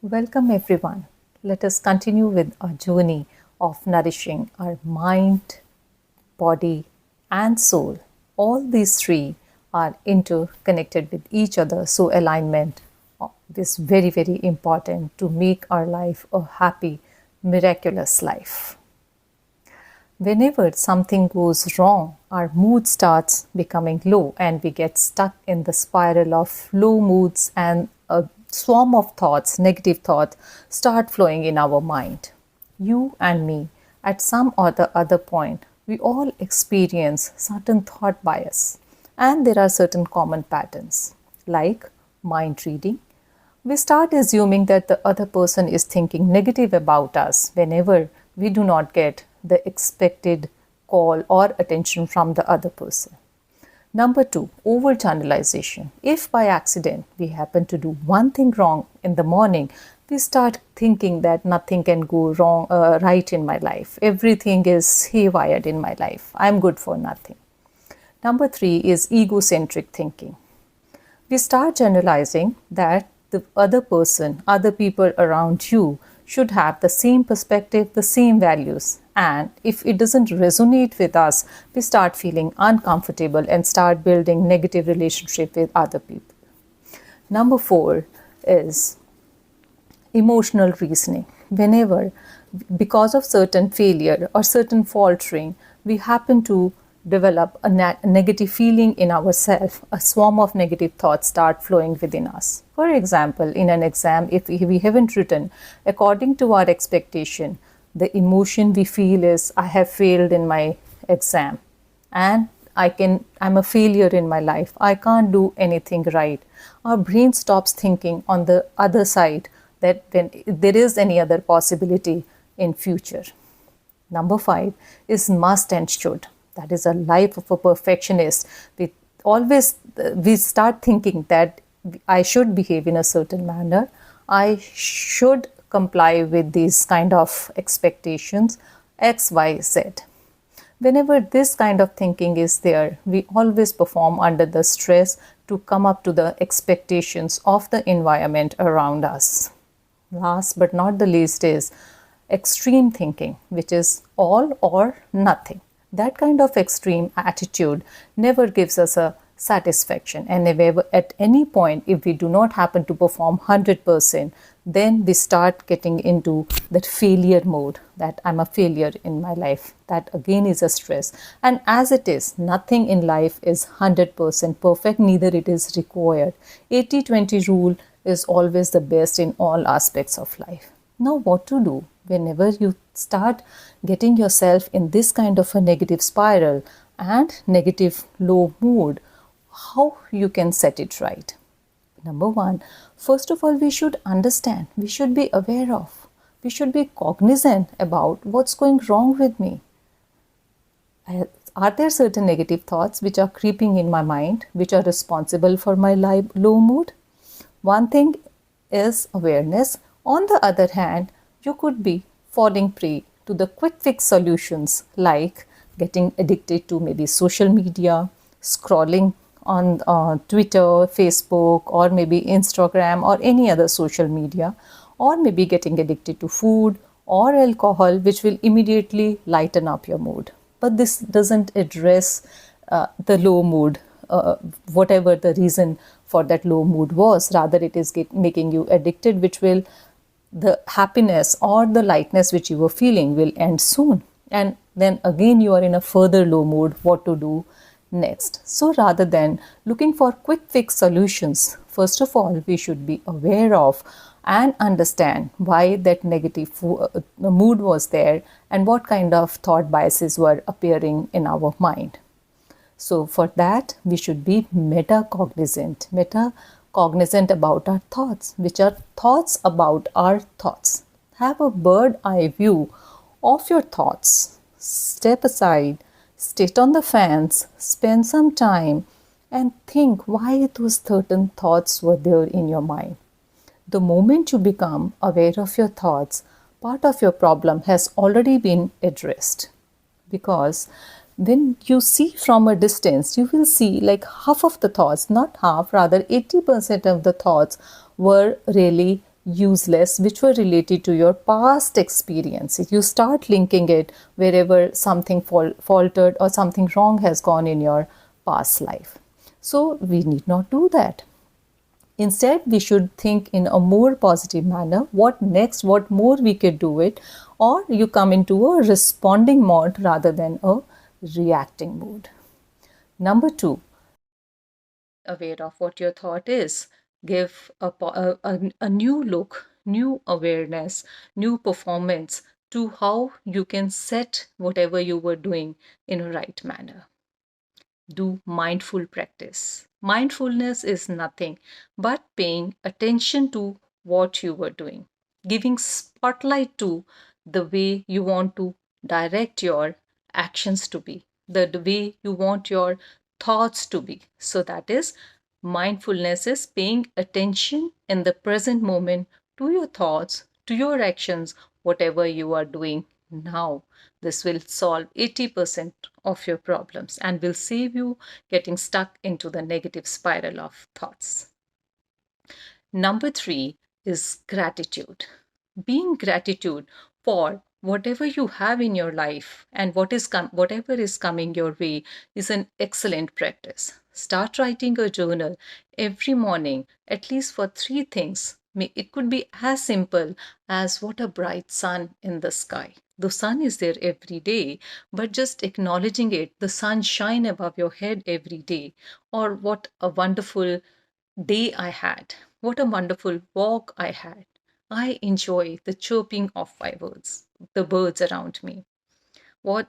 Welcome everyone. Let us continue with our journey of nourishing our mind, body, and soul. All these three are interconnected with each other, so alignment is very, very important to make our life a happy, miraculous life. Whenever something goes wrong, our mood starts becoming low and we get stuck in the spiral of low moods, and a swarm of thoughts, negative thoughts, start flowing in our mind. You and me, at some or the other point, we all experience certain thought bias, and there are certain common patterns like mind reading. We start assuming that the other person is thinking negative about us whenever we do not get the expected call or attention from the other person. Number two, overgeneralization. If by accident we happen to do one thing wrong in the morning, we start thinking that nothing can go wrong, right in my life. Everything is haywired in my life. I'm good for nothing. Number three is egocentric thinking. We start generalizing that the other person, other people around you should have the same perspective, the same values. And if it doesn't resonate with us, we start feeling uncomfortable and start building negative relationship with other people. Number four is emotional reasoning. Whenever, because of certain failure or certain faltering, we happen to develop a negative feeling in ourselves, a swarm of negative thoughts start flowing within us. For example, in an exam, if we haven't written according to our expectation, the emotion we feel is, I have failed in my exam and I'm a failure in my life. I can't do anything right. Our brain stops thinking on the other side that when there is any other possibility in future. Number five is must and should. That is a life of a perfectionist. We start thinking that I should behave in a certain manner. I should comply with these kind of expectations, X, Y, Z. Whenever this kind of thinking is there, we always perform under the stress to come up to the expectations of the environment around us. Last but not the least is extreme thinking, which is all or nothing. That kind of extreme attitude never gives us a satisfaction, and if at any point if we do not happen to perform 100%, then we start getting into that failure mode, that I'm a failure in my life. That again is a stress, and as it is, nothing in life is 100% perfect, neither it is required. 80-20 rule is always the best in all aspects of life. Now what to do whenever you start getting yourself in this kind of a negative spiral and negative low mood? How you can set it right? Number one, first of all, we should understand, we should be aware of, we should be cognizant about what's going wrong with me. Are there certain negative thoughts which are creeping in my mind, which are responsible for my low mood? One thing is awareness. On the other hand, you could be falling prey to the quick fix solutions like getting addicted to maybe social media, scrolling on Twitter, Facebook, or maybe Instagram or any other social media, or maybe getting addicted to food or alcohol, which will immediately lighten up your mood. But this doesn't address the low mood, whatever the reason for that low mood was. Rather, it is making you addicted, which will, the happiness or the lightness which you were feeling will end soon. And then again you are in a further low mood, what to do next. So rather than looking for quick fix solutions, first of all, we should be aware of and understand why that negative mood was there and what kind of thought biases were appearing in our mind. So for that, we should be metacognizant about our thoughts, which are thoughts about our thoughts. Have a bird eye view of your thoughts. Step aside, sit on the fence, spend some time and think why those certain thoughts were there in your mind. The moment you become aware of your thoughts, part of your problem has already been addressed. Because when you see from a distance, you will see half of the thoughts, not half, rather 80% of the thoughts were really useless, which were related to your past experiences. You start linking it wherever something faltered or something wrong has gone in your past life. So we need not do that. Instead, we should think in a more positive manner. What next? What more we could do it? Or you come into a responding mode rather than a reacting mode. Number two, aware of what your thought is. Give a new look, new awareness, new performance to how you can set whatever you were doing in a right manner. Do mindful practice. Mindfulness is nothing but paying attention to what you were doing, giving spotlight to the way you want to direct your actions to be, the way you want your thoughts to be. So, that is mindfulness is paying attention in the present moment to your thoughts, to your actions, whatever you are doing now. This will solve 80% of your problems and will save you getting stuck into the negative spiral of thoughts. Number three is gratitude. Being gratitude for whatever you have in your life and whatever is coming your way is an excellent practice. Start writing a journal every morning, at least for three things. It could be as simple as what a bright sun in the sky. The sun is there every day, but just acknowledging it, the sunshine above your head every day, or what a wonderful day I had. What a wonderful walk I had. I enjoy the chirping of my birds, the birds around me. What